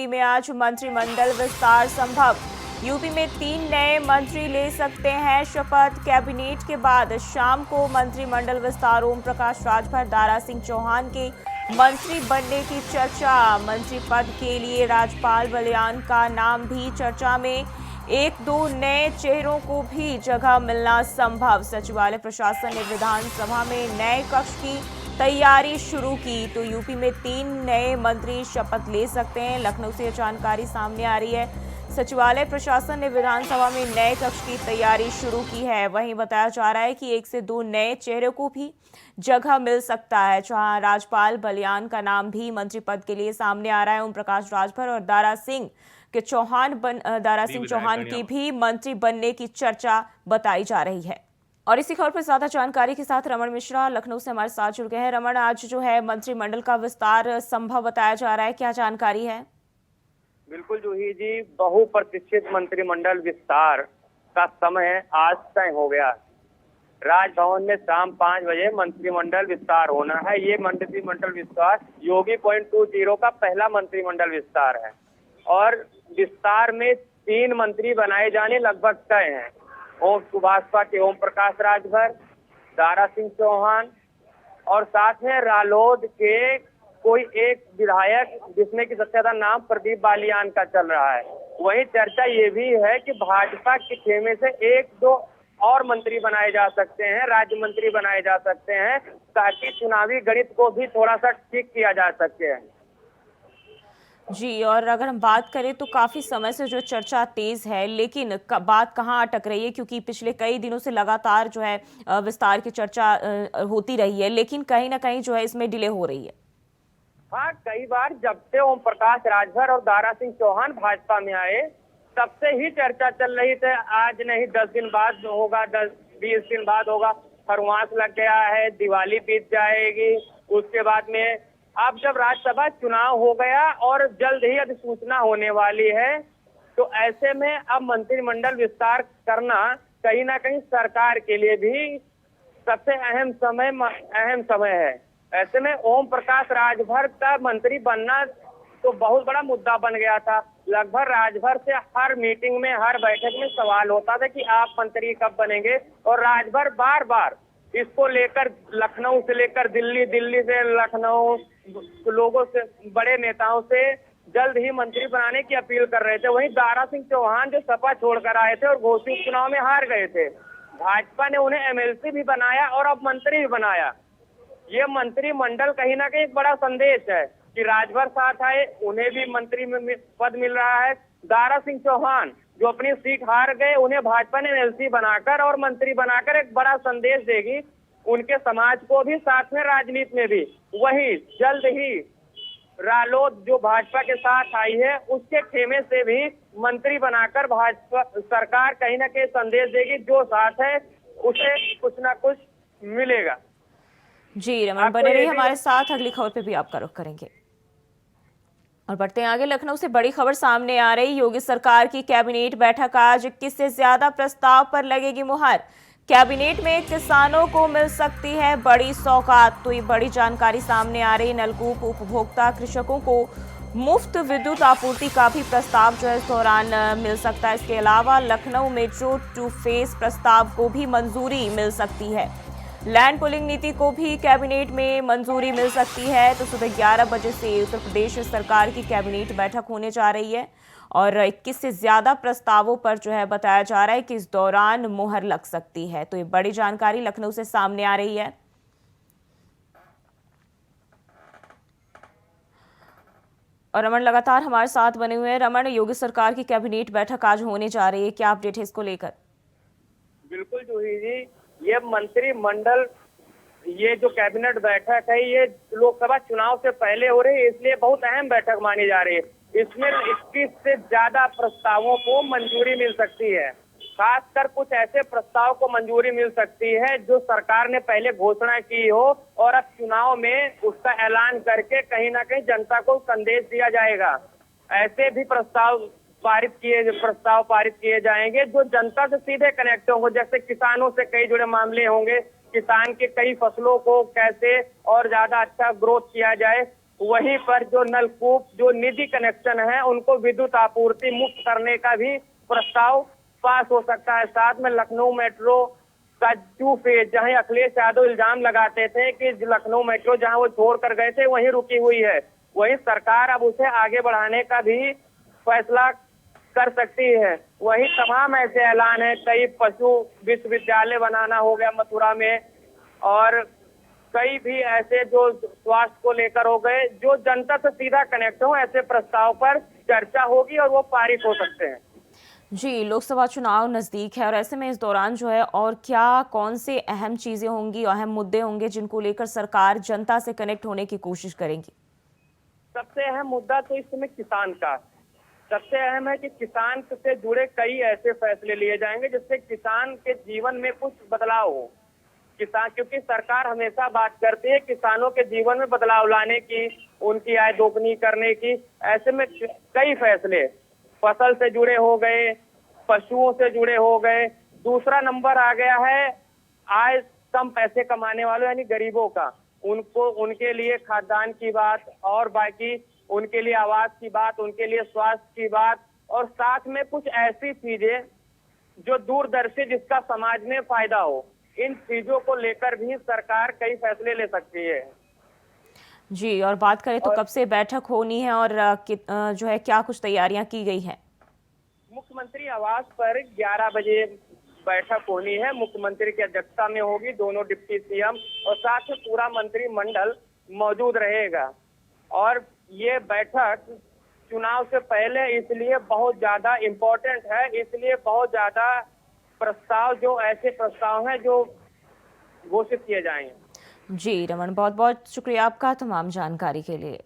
UP में आज मंत्रिमंडल विस्तार संभव। यूपी में 3 नए मंत्री ले सकते हैं शपथ। कैबिनेट के बाद शाम को मंत्रिमंडल विस्तार। ओम प्रकाश राजभर, दारा सिंह चौहान के मंत्री बनने की चर्चा। मंत्री पद के लिए राजपाल बलियान का नाम भी चर्चा में। 1-2 नए चेहरों को भी जगह मिलना संभव। सचिवालय प्रशासन ने विधानसभा में नए कक्ष की तैयारी शुरू की। तो यूपी में 3 नए मंत्री शपथ ले सकते हैं। लखनऊ से जानकारी सामने आ रही है। सचिवालय प्रशासन ने विधानसभा में नए कक्ष की तैयारी शुरू की है। वहीं बताया जा रहा है कि 1 से 2 नए चेहरों को भी जगह मिल सकता है, जहां राजपाल बलियान का नाम भी मंत्री पद के लिए सामने आ रहा है। ओम प्रकाश राजभर और दारा सिंह चौहान की भी मंत्री बनने की चर्चा बताई जा रही है। और इसी खबर पर ज्यादा जानकारी के साथ रमन मिश्रा लखनऊ से हमारे साथ जुड़ गए हैं। रमन, आज जो है मंत्रिमंडल का विस्तार संभव बताया जा रहा है, क्या जानकारी है? बिल्कुल जूही जी, बहुप्रतीक्षित मंत्रिमंडल विस्तार का समय आज तय हो गया। राजभवन में शाम 5 बजे मंत्रिमंडल विस्तार होना है। ये मंत्रिमंडल विस्तार योगी 2.0 का पहला मंत्रिमंडल विस्तार है और विस्तार में 3 मंत्री बनाए जाने लगभग तय हैं। भाजपा के ओम प्रकाश राजभर, दारा सिंह चौहान और साथ में रालोद के कोई एक विधायक जिसमें कि सबसे ज्यादा नाम प्रदीप बालियान का चल रहा है। वही चर्चा ये भी है कि भाजपा के खेमे से 1-2 और मंत्री बनाए जा सकते हैं, राज्य मंत्री बनाए जा सकते हैं, ताकि चुनावी गणित को भी थोड़ा सा ठीक किया जा सके। जी, और अगर हम बात करें तो काफी समय से जो चर्चा तेज है, लेकिन बात कहाँ अटक रही है? क्योंकि पिछले कई दिनों से लगातार जो है विस्तार की चर्चा होती रही है, लेकिन कहीं ना कहीं जो है इसमें डिले हो रही है। हाँ, कई बार जब से ओम प्रकाश राजभर और दारा सिंह चौहान भाजपा में आए तब से ही चर्चा चल रही थी। आज नहीं 10 दिन बाद होगा, 10-20 दिन बाद होगा। खरवास लग गया है, दिवाली बीत जाएगी, उसके बाद में अब जब राज्यसभा चुनाव हो गया और जल्द ही अधिसूचना होने वाली है, तो ऐसे में अब मंत्रिमंडल विस्तार करना कहीं ना कहीं सरकार के लिए भी सबसे अहम समय है। ऐसे में ओम प्रकाश राजभर का मंत्री बनना तो बहुत बड़ा मुद्दा बन गया था। लगभग राजभर से हर मीटिंग में, हर बैठक में सवाल होता था कि आप मंत्री कब बनेंगे, और राजभर बार बार इसको लेकर लखनऊ से लेकर दिल्ली, दिल्ली से लखनऊ, लोगों से, बड़े नेताओं से जल्द ही मंत्री बनाने की अपील कर रहे थे। वहीं दारा सिंह चौहान जो सपा छोड़कर आए थे और घोषित चुनाव में हार गए थे, भाजपा ने उन्हें एमएलसी भी बनाया और अब मंत्री भी बनाया। ये मंत्रिमंडल कहीं ना कहीं एक बड़ा संदेश है कि राजभर साथ आए, उन्हें भी मंत्री में पद मिल रहा है। दारा सिंह चौहान जो अपनी सीट हार गए, उन्हें भाजपा ने एमएलसी बनाकर और मंत्री बनाकर एक बड़ा संदेश देगी उनके समाज को भी, साथ में राजनीति में भी। वही जल्द ही रालोद जो भाजपा के साथ आई है, उसके खेमे से भी मंत्री बनाकर भाजपा सरकार कहीं ना कहीं संदेश देगी, जो साथ है उसे कुछ ना कुछ मिलेगा। जी रमन, बने रहिए हमारे साथ, अगली खबर पे भी आपका रुख करेंगे। और बढ़ते हैं आगे। लखनऊ से बड़ी खबर सामने आ रही। योगी सरकार की कैबिनेट बैठक आज 21 से ज्यादा प्रस्ताव पर लगेगी मुहर। कैबिनेट में किसानों को मिल सकती है बड़ी सौगात। तो ये बड़ी जानकारी सामने आ रही। नलकूप उपभोक्ता कृषकों को मुफ्त विद्युत आपूर्ति का भी प्रस्ताव जो है इस दौरान मिल सकता है। इसके अलावा लखनऊ मेट्रो 2 फेज प्रस्ताव को भी मंजूरी मिल सकती है। लैंड पुलिंग नीति को भी कैबिनेट में मंजूरी मिल सकती है। तो सुबह 11 बजे से उत्तर प्रदेश सरकार की कैबिनेट बैठक होने जा रही है और 21 से ज्यादा प्रस्तावों पर जो है बताया जा रहा है कि इस दौरान मुहर लग सकती है। तो ये बड़ी जानकारी लखनऊ से सामने आ रही है। और रमन लगातार हमारे साथ बने हुए हैं। रमन, योगी सरकार की कैबिनेट बैठक आज होने जा रही है, क्या अपडेट है इसको लेकर? बिल्कुल जूही जी, ये मंत्रिमंडल, ये जो कैबिनेट बैठक है, ये लोकसभा चुनाव से पहले हो रही है, इसलिए बहुत अहम बैठक मानी जा रही है। इसमें 21 से ज्यादा प्रस्तावों को मंजूरी मिल सकती है। खासकर कुछ ऐसे प्रस्ताव को मंजूरी मिल सकती है जो सरकार ने पहले घोषणा की हो और अब चुनाव में उसका ऐलान करके कहीं ना कहीं जनता को संदेश दिया जाएगा। ऐसे भी प्रस्ताव पारित किए जाएंगे जो जनता से सीधे कनेक्ट होंगे। जैसे किसानों से कई जुड़े मामले होंगे, किसान के कई फसलों को कैसे और ज्यादा अच्छा ग्रोथ किया जाए, वहीं पर जो नलकूप, जो निजी कनेक्शन है, उनको विद्युत आपूर्ति मुक्त करने का भी प्रस्ताव पास हो सकता है। साथ में लखनऊ मेट्रो का 2 फेज, जहां अखिलेश यादव इल्जाम लगाते थे कि लखनऊ मेट्रो जहां वो छोड़ कर गए थे वहीं रुकी हुई है, वहीं सरकार अब उसे आगे बढ़ाने का भी फैसला कर सकती है। वही तमाम ऐसे ऐलान है, कई पशु विश्वविद्यालय बनाना हो गया मथुरा में, और कई भी ऐसे जो स्वास्थ्य को लेकर हो गए, जो जनता से सीधा कनेक्ट हो, ऐसे प्रस्ताव पर चर्चा होगी और वो पारित हो सकते हैं। जी, लोकसभा चुनाव नज़दीक है और ऐसे में इस दौरान जो है और क्या कौन से अहम चीज़ें होंगी, अहम मुद्दे होंगे जिनको लेकर सरकार जनता से कनेक्ट होने की कोशिश करेंगी? सबसे अहम मुद्दा तो इस समय किसान का सबसे अहम है कि किसान से जुड़े कई ऐसे फैसले लिए जाएंगे जिससे किसान के जीवन में कुछ बदलाव हो। किसान, क्योंकि सरकार हमेशा बात करती है किसानों के जीवन में बदलाव लाने की, उनकी आय दोगुनी करने की। ऐसे में कई फैसले फसल से जुड़े हो गए, पशुओं से जुड़े हो गए। दूसरा नंबर आ गया है आय कम पैसे कमाने वालों यानी गरीबों का, उनको, उनके लिए खाद्यान्न की बात, और बाकी उनके लिए आवास की बात, उनके लिए स्वास्थ्य की बात, और साथ में कुछ ऐसी चीजें जो दूरदर्शी, जिसका समाज में फायदा हो। इन चीजों को लेकर भी सरकार कई फैसले ले सकती है। जी, और बात करें तो और कब से बैठक होनी है और जो है क्या कुछ तैयारियां की गई हैं? मुख्यमंत्री आवास पर 11 बजे बैठक होनी है, मुख्यमंत्री की अध्यक्षता में होगी, दोनों डिप्टी सीएम और साथ में पूरा मंत्रिमंडल मौजूद रहेगा। और ये बैठक चुनाव से पहले इसलिए बहुत ज्यादा इम्पोर्टेंट है, इसलिए बहुत ज्यादा प्रस्ताव, जो ऐसे प्रस्ताव हैं जो घोषित किए जाएंगे। जी रमन, बहुत बहुत शुक्रिया आपका तमाम जानकारी के लिए।